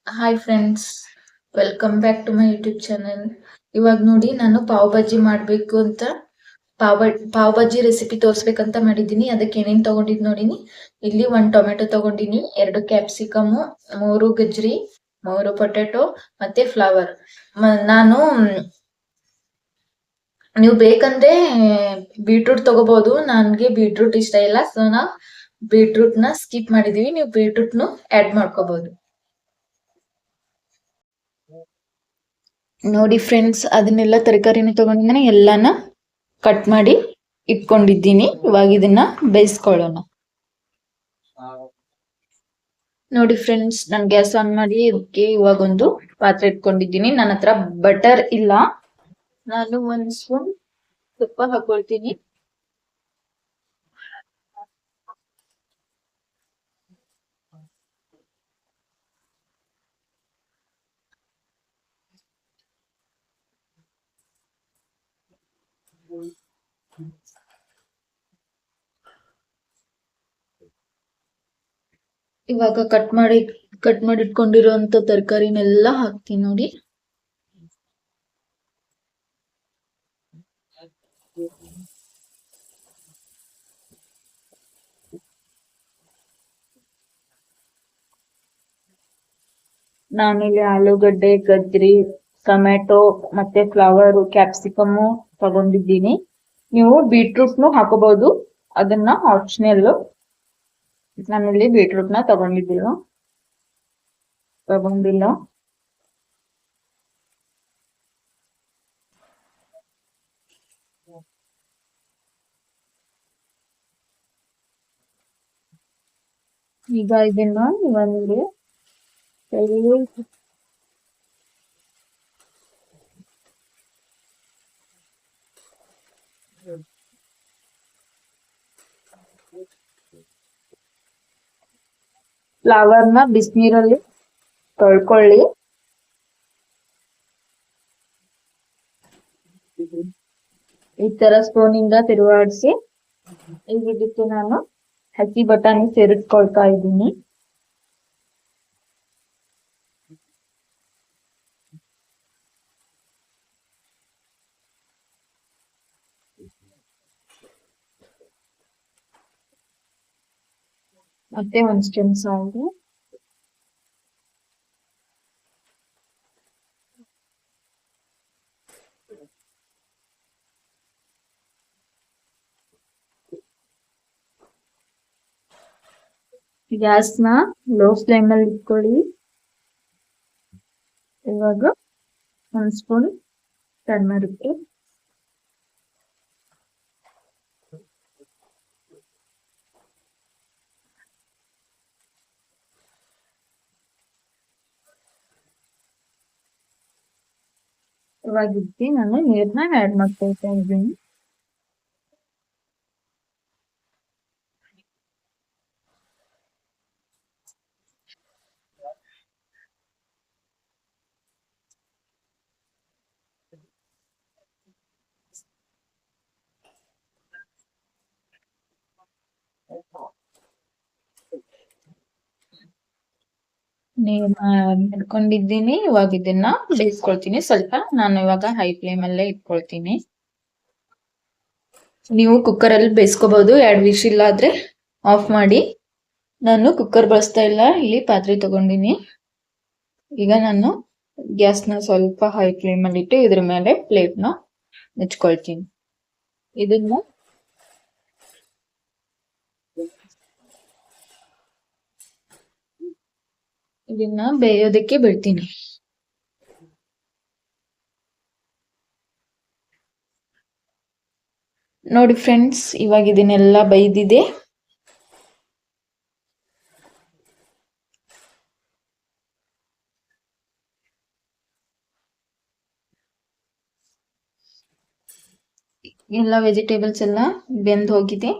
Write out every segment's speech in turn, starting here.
Hi friends, welcome back to my YouTube channel. ಇವಾಗ ನೋಡಿ ನಾನು ಪಾವ್ ಭಾಜಿ ಮಾಡಬೇಕು ಅಂತ ಪಾವ್ ಭಾಜಿ ರೆಸಿಪಿ ತೋರಿಸ್ಬೇಕಂತ ಮಾಡಿದ್ದೀನಿ. ಅದಕ್ಕೆ ಏನೇನು ತಗೊಂಡಿದ್ದು ನೋಡಿನಿ. ಇಲ್ಲಿ 1 ಟೊಮೆಟೊ ತಗೊಂಡಿನಿ, 2 ಕ್ಯಾಪ್ಸಿಕಮ್, 3 ಗಜ್ರಿ, 3 ಪೊಟ್ಯಾಟೊ ಮತ್ತೆ ಫ್ಲವರ್. ನಾನು ನೀವು ಬೇಕಂದ್ರೆ ಬೀಟ್ರೂಟ್ ತಗೋಬಹುದು. ನನಗೆ ಬೀಟ್ರೂಟ್ ಇಷ್ಟ ಇಲ್ಲ, ಸೊ ನಾವು ಬೀಟ್ರೂಟ್ ನ ಸ್ಕಿಪ್ ಮಾಡಿದೀವಿ. ನೀವು ಬೀಟ್ರೂಟ್ ನು ಆಡ್ ಮಾಡ್ಕೋಬಹುದು. ನೋಡಿ ಫ್ರೆಂಡ್ಸ್, ಅದನ್ನೆಲ್ಲ ತರಕಾರಿನ ತಗೊಂಡಿದ್ದೀನಿ, ಎಲ್ಲಾನ ಕಟ್ ಮಾಡಿ ಇಟ್ಕೊಂಡಿದ್ದೀನಿ. ಇವಾಗ ಇದನ್ನ ಬೇಯಿಸ್ಕೊಳ್ಳೋಣ. ನೋಡಿ ಫ್ರೆಂಡ್ಸ್, ನಾನು ಗ್ಯಾಸ್ ಆನ್ ಮಾಡಿ ಇದಕ್ಕೆ ಇವಾಗ ಒಂದು ಪಾತ್ರೆ ಇಟ್ಕೊಂಡಿದ್ದೀನಿ. ನನ್ನ ಹತ್ರ ಬಟರ್ ಇಲ್ಲ, ನಾನು 1 ಸ್ಪೂನ್ ತುಪ್ಪ ಹಾಕೊಳ್ತೀನಿ. ಇವಾಗ ಕಟ್ ಮಾಡಿ ಇಟ್ಕೊಂಡಿರೋಂತ ತರಕಾರಿನೆಲ್ಲ ಹಾಕ್ತೀನಿ ನೋಡಿ. ನಾನಿಲ್ಲಿ ಆಲೂಗಡ್ಡೆ, ಗಜ್ರಿ, ಟೊಮೆಟೊ ಮತ್ತೆ ಫ್ಲವರ್, ಕ್ಯಾಪ್ಸಿಕಮ್ ತಗೊಂಡಿದ್ದೀನಿ. ನೀವು ಬೀಟ್ರೂಟ್ ನು ಹಾಕೋಬಹುದು, ಅದನ್ನ ಆಪ್ಷನಲ್. ನಾನಿಲ್ಲಿ ಬೀಟ್ರೂಟ್ ನ ತಗೊಂಡಿಲ್ಲ. ಈಗ ಇದನ್ನ ಒಂದು ಫ್ಲವರ್ ನ ಬಿಸಿನೀರಲ್ಲಿ ತೊಳ್ಕೊಳ್ಳಿ. ಈ ತರ ಸ್ಪೂನ್ ಇಂದ ತಿರುವಾಡಿಸಿ ಈಗ ಇದಕ್ಕೆ ನಾನು ಹಸಿ ಬಟಾಣಿ ಸೇರಿಸ್ಕೊಳ್ತಾ ಇದ್ದೀನಿ. ಮತ್ತೆ 1 ಸ್ಪೂನ್ ಸಾಲ್ಟ್. ಗ್ಯಾಸ್ ನ ಲೋ ಫ್ಲೇಮ್ ಅಲ್ಲಿ ಇಟ್ಕೊಳ್ಳಿ. ಇವಾಗ 1 ಸ್ಪೂನ್ ಟರ್ಮರಿಕ್, ಇವಾಗ ಇದಕ್ಕೆ ನಾನು ನೀರ್ನ ಆಡ್ ಮಾಡ್ಕೊಳ್ತಾ ಇದ್ದೀನಿ. ಇಟ್ಕೊಂಡಿದ್ದೀನಿ. ಇವಾಗ ಇದನ್ನ ಬೇಯಿಸ್ಕೊಳ್ತೀನಿ. ಸ್ವಲ್ಪ ನಾನು ಇವಾಗ ಹೈ ಫ್ಲೇಮ್ ಅಲ್ಲೇ ಇಟ್ಕೊಳ್ತೀನಿ. ನೀವು ಕುಕ್ಕರ್ ಅಲ್ಲಿ ಬೇಯಿಸ್ಕೋಬಹುದು. 2 ವಿಶಿಲ್ ಆದ್ರೆ ಆಫ್ ಮಾಡಿ. ನಾನು ಕುಕ್ಕರ್ ಬಳಸ್ತಾ ಇಲ್ಲ, ಇಲ್ಲಿ ಪಾತ್ರೆ ತಗೊಂಡಿನಿ. ಈಗ ನಾನು ಗ್ಯಾಸ್ ನ ಸ್ವಲ್ಪ ಹೈ ಫ್ಲೇಮ್ ಅಲ್ಲಿ ಇಟ್ಟು ಇದ್ರ ಮೇಲೆ ಪ್ಲೇಟ್ ನ ಮುಚ್ಕೊಳ್ತೀನಿ. ಇದನ್ನ ಬೇಯೋದಕ್ಕೆ ಬಿಡ್ತೀನಿ. ನೋಡಿ ಫ್ರೆಂಡ್ಸ್, ಇವಾಗ ಇದನ್ನೆಲ್ಲ ಬೇಯ್ದಿದೆ. ಎಲ್ಲ ವೆಜಿಟೇಬಲ್ಸ್ ಎಲ್ಲ ಬೆಂದ್ ಹೋಗಿದೆ.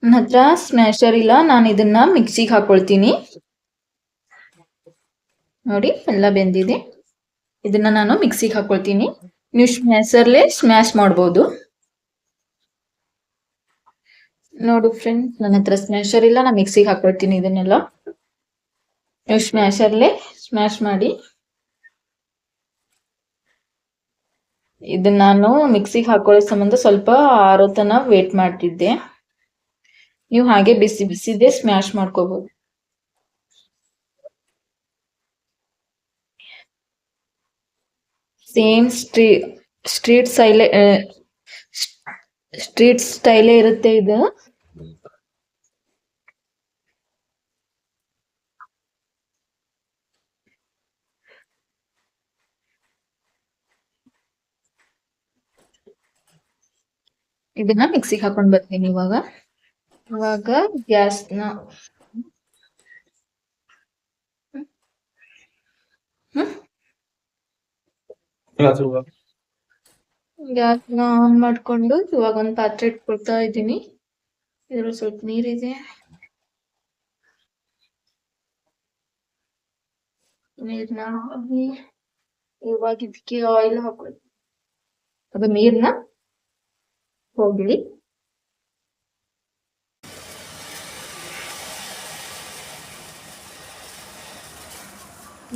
ನನ್ನ ಹತ್ರ ಸ್ಮ್ಯಾಶರ್ ಇಲ್ಲ, ನಾನು ಇದನ್ನ ಮಿಕ್ಸಿಗೆ ಹಾಕೊಳ್ತೀನಿ. ನೋಡಿ ಎಲ್ಲ ಬೆಂದಿದೆ. ಇದನ್ನ ನಾನು ಮಿಕ್ಸಿಗೆ ಹಾಕೊಳ್ತೀನಿ. ನೀವು ಸ್ಮ್ಯಾಶರ್ಲೆ ಸ್ಮ್ಯಾಶ್ ಮಾಡ್ಬೋದು. ನೋಡು ಫ್ರೆಂಡ್ಸ್, ನನ್ನ ಹತ್ರ ಸ್ಮ್ಯಾಶರ್ ಇಲ್ಲ, ನಾನು ಮಿಕ್ಸಿಗೆ ಹಾಕೊಳ್ತೀನಿ ಇದನ್ನೆಲ್ಲ. ನೀವು ಸ್ಮ್ಯಾಶರ್ಲೆ ಸ್ಮ್ಯಾಶ್ ಮಾಡಿ ಇದನ್ನ ನಾನು ಮಿಕ್ಸಿಗೆ ಹಾಕೊಳ್ಳೋ ಸಂಬಂಧ ಸ್ವಲ್ಪ ಆರೋ ತನ ವೇಟ್ ಮಾಡ್ತಿದ್ದೆ. ನೀವು ಹಾಗೆ ಬಿಸಿ ಬಿಸಿದೆ ಸ್ಮ್ಯಾಶ್ ಮಾಡ್ಕೋಬಹುದು. ಸೇಮ್ ಸ್ಟ್ರೀಟ್ ಸ್ಟೈಲೇ ಇರುತ್ತೆ ಇದು. ಇದನ್ನ ಮಿಕ್ಸಿಗೆ ಹಾಕೊಂಡ್ ಬರ್ತೀನಿ ಇವಾಗ ಗ್ಯಾಸ್ನ ಗ್ಯಾಸ್ನ ಆನ್ ಮಾಡ್ಕೊಂಡು ಇವಾಗ ಒಂದು ಪಾತ್ರೆ ಇಟ್ಕೊಳ್ತಾ ಇದ್ದೀನಿ. ಇದ್ರಲ್ಲಿ ಸ್ವಲ್ಪ ನೀರಿದೆ. ನೀರ್ನ ಹಾಕಿ ಇವಾಗ ಇದಕ್ಕೆ ಆಯಿಲ್ ಹಾಕೊಳ್ಳಿ. ಅದು ನೀರ್ನ ಹೋಗ್ಲಿ.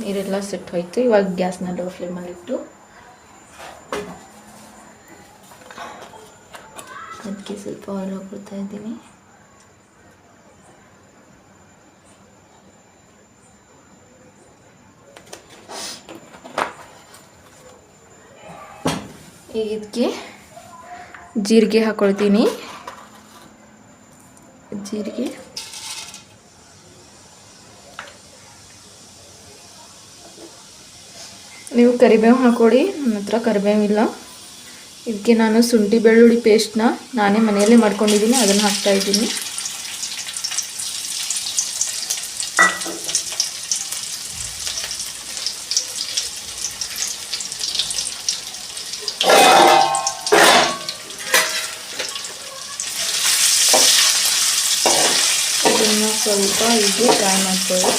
ನೀರೆಲ್ಲ ಸೆಟ್ ಹೋಯ್ತು. ಇವಾಗ ಗ್ಯಾಸ್ನ ಲೋ ಫ್ಲೇಮಲ್ಲಿ ಇಟ್ಟು ಅದಕ್ಕೆ ಸ್ವಲ್ಪ ಆಯಿಲ್ ಹಾಕೊಳ್ತಾ ಇದ್ದೀನಿ. ಈಗ ಇದಕ್ಕೆ ಜೀರಿಗೆ ಹಾಕೊಳ್ತೀನಿ. ಜೀರಿಗೆ ನೀವು ಕರಿಬೇವು ಹಾಕೊಳ್ಳಿ. ನನ್ನ ಹತ್ರ ಕರಿಬೇವಿಲ್ಲ. ಇದಕ್ಕೆ ನಾನು ಶುಂಠಿ ಬೆಳ್ಳುಳ್ಳಿ ಪೇಸ್ಟ್ನ ನಾನೇ ಮನೆಯಲ್ಲೇ ಮಾಡ್ಕೊಂಡಿದ್ದೀನಿ, ಅದನ್ನು ಹಾಕ್ತಾ ಇದ್ದೀನಿ. ಇದನ್ನು ಸ್ವಲ್ಪ ಹೀಗೆ ಫ್ರೈ ಮಾಡ್ಕೊಳ್ಳಿ.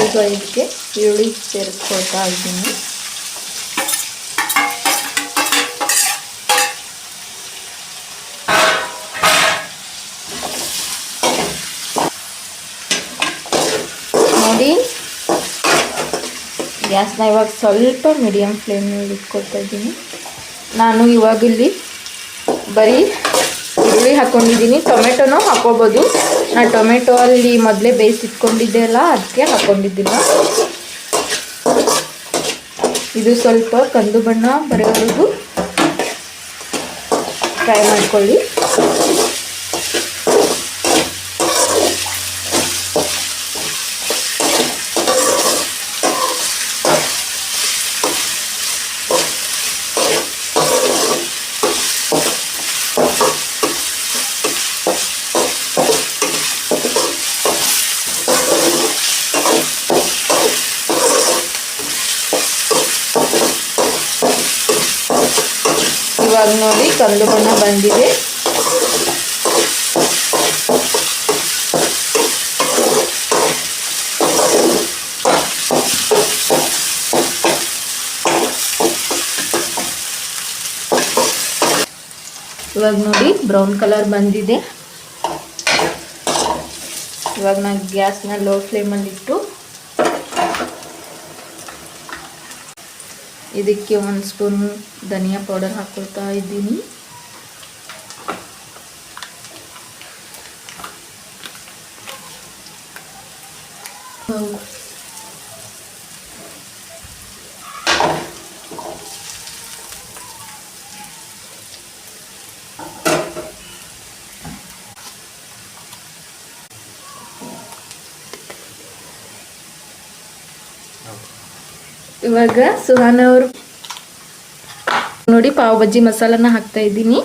ಈಗ ಇದಕ್ಕೆ ಈರುಳ್ಳಿ ಸೇರಿಸ್ಕೊಳ್ತಾ ಇದ್ದೀನಿ. ನೋಡಿ, ಗ್ಯಾಸ್ನ ಇವಾಗ ಸ್ವಲ್ಪ ಮೀಡಿಯಮ್ ಫ್ಲೇಮ್ನಲ್ಲಿ ಇಟ್ಕೊಳ್ತಾ ಇದ್ದೀನಿ. ನಾನು ಇವಾಗ ಇಲ್ಲಿ ಬರೀ ಈರುಳ್ಳಿ ಹಾಕ್ಕೊಂಡಿದ್ದೀನಿ. ಟೊಮೆಟೊನೂ ಹಾಕೋಬೋದು. ನಾನು ಟೊಮೆಟೊ ಅಲ್ಲಿ ಮೊದಲೇ ಬೇಯಿಸಿಟ್ಕೊಂಡಿದ್ದೆ ಅಲ್ಲ, ಅದಕ್ಕೆ ಹಾಕ್ಕೊಂಡಿದ್ದಿಲ್ಲ. ಇದು ಸ್ವಲ್ಪ ಕಂದು ಬಣ್ಣ ಬರೋವರೆಗೂ ಫ್ರೈ ಮಾಡ್ಕೊಳ್ಳಿ. ಇವಾಗ ನೋಡಿ ಕಂದು ಬಣ್ಣ ಬಂದಿದೆ. ಇವಾಗ ನೋಡಿ ಬ್ರೌನ್ ಕಲರ್ ಬಂದಿದೆ. ಇವಾಗ ನಾನು ಗ್ಯಾಸ್ನ ಲೋ ಫ್ಲೇಮಲ್ಲಿ ಇಟ್ಟು ಇದಕ್ಕೆ 1 ಸ್ಪೂನ್ ಧನಿಯಾ ಪೌಡರ್ ಹಾಕೊಳ್ತಾ ಇದ್ದೀನಿ. ಇವಾಗ ಸುಹಾನ ಅವರು ನೋಡಿ ಪಾವ್ ಬಜ್ಜಿ ಮಸಾಲಾನ ಹಾಕ್ತಾ ಇದ್ದೀನಿ.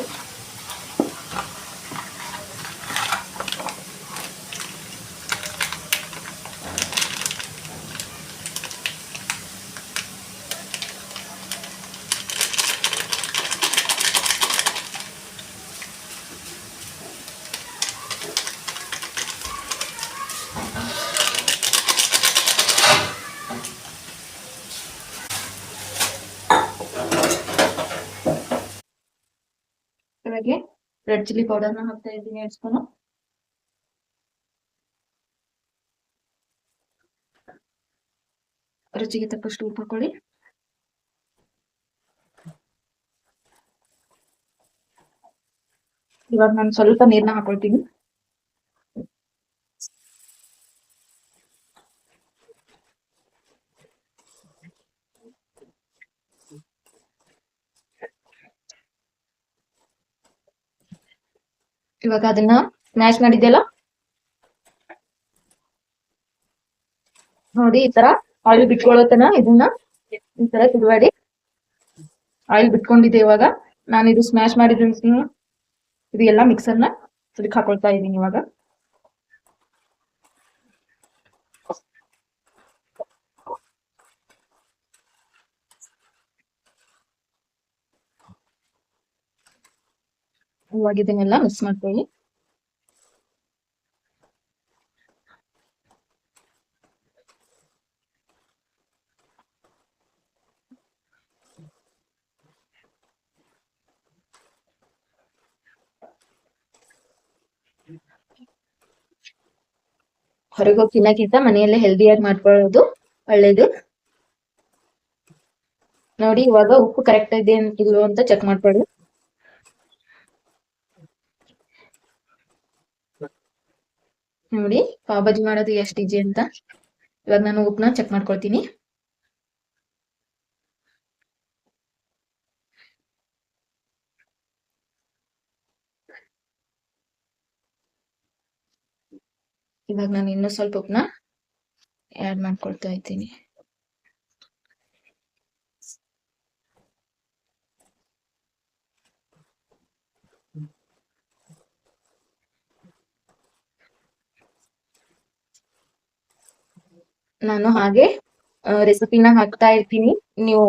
ಇವಾಗೆ ರೆಡ್ ಚಿಲ್ಲಿ ಪೌಡರ್ನ ಹಾಕ್ತಾ ಇದ್ದೀನಿ 2 ಸ್ಪೂನು. ರುಚಿಗೆ ತಕ್ಕಷ್ಟು ಉಪ್ಪು ಹಾಕೊಳ್ಳಿ. ಇವಾಗ ನಾನು ಸ್ವಲ್ಪ ನೀರನ್ನ ಹಾಕೊಳ್ತೀನಿ. ಇವಾಗ ಅದನ್ನ ಸ್ಮ್ಯಾಶ್ ಮಾಡಿದ್ದೆಲ್ಲ ನೋಡಿ, ಈ ತರ ಆಯಿಲ್ ಬಿಟ್ಕೊಳ್ಳೋತನ ಇದನ್ನ ಈ ತರ ತಿರುವಾಡಿ ಆಯಿಲ್ ಬಿಟ್ಕೊಂಡಿದೆ. ಇವಾಗ ನಾನು ಇದು ಸ್ಮ್ಯಾಶ್ ಮಾಡಿದ್ದೀನಿ, ಇದು ಎಲ್ಲ ಮಿಕ್ಸರ್ನ ಇದಕ್ಕೆ ಹಾಕೊಳ್ತಾ ಇದ್ದೀನಿ. ಇವಾಗ ಇದನ್ನೆಲ್ಲ ಮಿಕ್ಸ್ ಮಾಡ್ಕೊಳ್ಳಿ. ಹೊರಗೆ ಹೋಗಿ ತಿನ್ನಕ್ಕಿಂತ ಮನೆಯಲ್ಲೇ ಹೆಲ್ದಿಯಾಗಿ ಮಾಡ್ಕೊಳ್ಳೋದು ಒಳ್ಳೇದು. ನೋಡಿ, ಇವಾಗ ಉಪ್ಪು ಕರೆಕ್ಟ್ ಇದೆ ಇಲ್ವೋ ಅಂತ ಚೆಕ್ ಮಾಡ್ಕೊಳ್ಳಿ. ನೋಡಿ, ಪಾವ್ ಭಾಜಿ ಮಾಡೋದು ಎಷ್ಟು ಈಜಿ ಅಂತ. ಇವಾಗ ನಾನು ಉಪ್ಪನ್ನ ಚೆಕ್ ಮಾಡ್ಕೊಳ್ತೀನಿ. ಇವಾಗ ನಾನು ಇನ್ನೂ ಸ್ವಲ್ಪ ಉಪ್ಪನ್ನ ಆ್ಯಡ್ ಮಾಡ್ಕೊಳ್ತಾ ಇದ್ದೀನಿ. ನಾನು ಹಾಗೆ ರೆಸಿಪಿನ ಹಾಕ್ತಾ ಇರ್ತೀನಿ. ನೀವು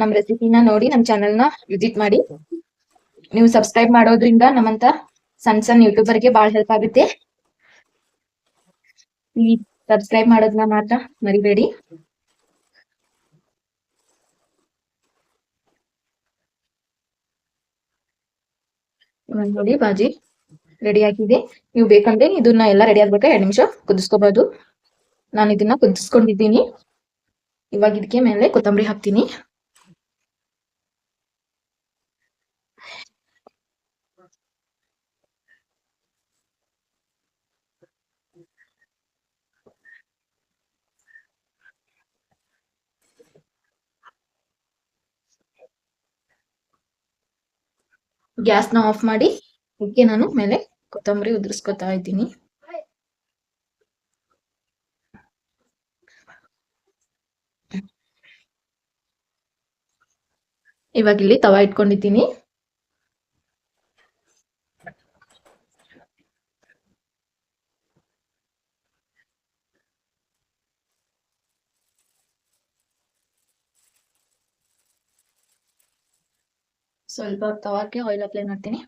ನಮ್ಮ ರೆಸಿಪಿನ ನೋಡಿ ನಮ್ಮ ಚಾನೆಲ್ನ ವಿಸಿಟ್ ಮಾಡಿ. ನೀವು ಸಬ್ಸ್ಕ್ರೈಬ್ ಮಾಡೋದ್ರಿಂದ ನಮ್ಮಂತ ಸಣ್ಣ ಸಣ್ಣ ಯೂಟ್ಯೂಬರ್ಗೆ ಭಾಳ ಹೆಲ್ಪ್ ಆಗುತ್ತೆ. ಪ್ಲೀಸ್ ಸಬ್ಸ್ಕ್ರೈಬ್ ಮಾಡೋದನ್ನ ಮಾತ್ರ ಮರಿಬೇಡಿ. ಇವಾಗ ನೋಡಿ, ಬಾಜಿ ರೆಡಿ ಆಗಿದೆ. ನೀವು ಬೇಕಂದ್ರೆ ಇದನ್ನ ಎಲ್ಲ ರೆಡಿ ಆಗ್ಬೇಕಾ 2 ನಿಮಿಷ ಕುದಿಸ್ಕೋಬಹುದು. ನಾನು ಇದನ್ನ ಕುದಿಸ್ಕೊಂಡಿದ್ದೀನಿ. ಇವಾಗ ಇದಕ್ಕೆ ಮೇಲೆ ಕೊತ್ತಂಬರಿ ಹಾಕ್ತೀನಿ. ಗ್ಯಾಸ್ನ ಆಫ್ ಮಾಡಿ ಇದಕ್ಕೆ ನಾನು ಮೇಲೆ ಕೊತ್ತಂಬರಿ ಉದುರಿಸ್ಕೊತಾ ಇದ್ದೀನಿ. ಇವಾಗ ಇಲ್ಲಿ ತವಾ ಇಟ್ಕೊಂಡಿದ್ದೀನಿ. ಸ್ವಲ್ಪ ತವಾಕ್ಕೆ ಆಯಿಲ್ ಅಪ್ಲೈ ಮಾಡ್ತೀನಿ.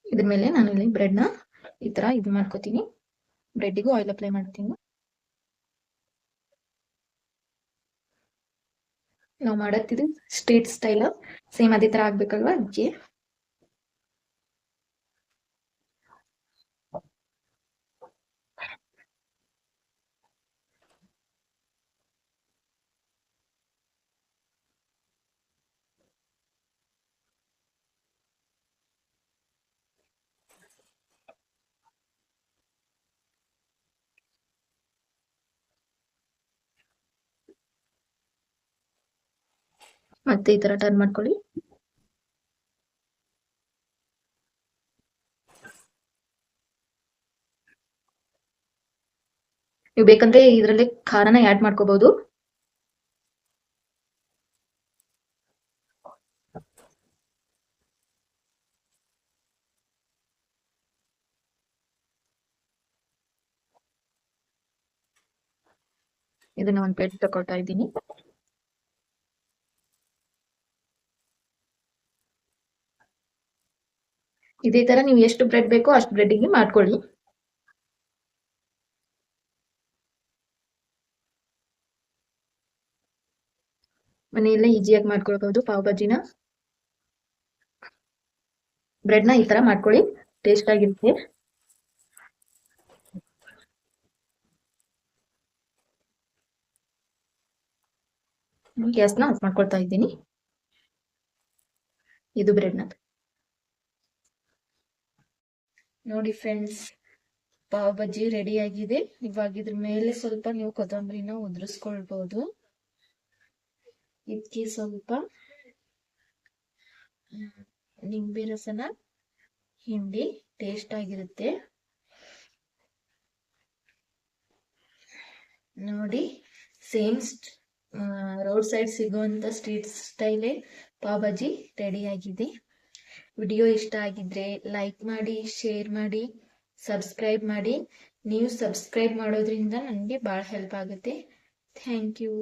ಇದ್ರ ಮೇಲೆ ನಾನು ಇಲ್ಲಿ ಬ್ರೆಡ್ನ ಈ ತರ ಇದು ಮಾಡ್ಕೋತೀನಿ. ಬ್ರೆಡ್ಡಿಗೂ ಆಯಿಲ್ ಅಪ್ಲೈ ಮಾಡ್ತೀನಿ. ನಾವು ಮಾಡತ್ತಿದ್ದು ಸ್ಟ್ರೀಟ್ ಸ್ಟೈಲ್, ಸೇಮ್ ಅದೇ ತರ ಆಗ್ಬೇಕಲ್ವಾ ಅದಕ್ಕೆ. ಮತ್ತೆ ಈ ತರ ಟರ್ನ್ ಮಾಡ್ಕೊಳ್ಳಿ. ನೀವು ಬೇಕಂದ್ರೆ ಇದರಲ್ಲಿ ಖಾರನ ಆ್ಯಡ್ ಮಾಡ್ಕೋಬಹುದು. ಇದನ್ನ ಒಂದು ಪ್ಲೇಟ್ ತಗೊಳ್ತಾ ಇದ್ದೀನಿ. ಇದೇ ತರ ನೀವು ಎಷ್ಟು ಬ್ರೆಡ್ ಬೇಕೋ ಅಷ್ಟು ಬ್ರೆಡ್ಡಿಗೆ ಮಾಡ್ಕೊಳ್ಳಿ. ಮನೆಯಲ್ಲೇ ಈಸಿಯಾಗಿ ಮಾಡ್ಕೊಳ್ಬಹುದು ಪಾವ್ ಭಾಜಿನ. ಬ್ರೆಡ್ನ ಈ ತರ ಮಾಡ್ಕೊಳ್ಳಿ, ಟೇಸ್ಟ್ ಆಗಿರುತ್ತೆ. ಗ್ಯಾಸ್ನ ಆಫ್ ಮಾಡ್ಕೊಳ್ತಾ ಇದ್ದೀನಿ. ಇದು ಬ್ರೆಡ್ನ ನೋಡಿ ಫ್ರೆಂಡ್ಸ್, ಪಾವ್ ಬಜ್ಜಿ ರೆಡಿ ಆಗಿದೆ. ಇವಾಗ ಇದ್ರ ಮೇಲೆ ಸ್ವಲ್ಪ ನೀವು ಕೊತ್ತಂಬರಿನ ಉದುರಿಸ್ಕೊಳ್ಬಹುದು. ಇದಕ್ಕೆ ಸ್ವಲ್ಪ ನಿಂಬೆ ರಸನ ಹಿಂಡಿ ಟೇಸ್ಟ್ ಆಗಿರುತ್ತೆ ನೋಡಿ. ಸೇಮ್ ರೋಡ್ ಸೈಡ್ ಸಿಗುವಂತ ಸ್ಟ್ರೀಟ್ ಸ್ಟೈಲೇ ಪಾವ್ ಭಾಜಿ ರೆಡಿ ಆಗಿದೆ. ವಿಡಿಯೋ ಇಷ್ಟ ಆಗಿದ್ರೆ ಲೈಕ್ ಮಾಡಿ, ಶೇರ್ ಮಾಡಿ, ಸಬ್ಸ್ಕ್ರೈಬ್ ಮಾಡಿ. ನೀವು ಸಬ್ಸ್ಕ್ರೈಬ್ ಮಾಡೋದ್ರಿಂದ ನನಗೆ ಭಾಳ ಹೆಲ್ಪ್ ಆಗುತ್ತೆ. Thank you.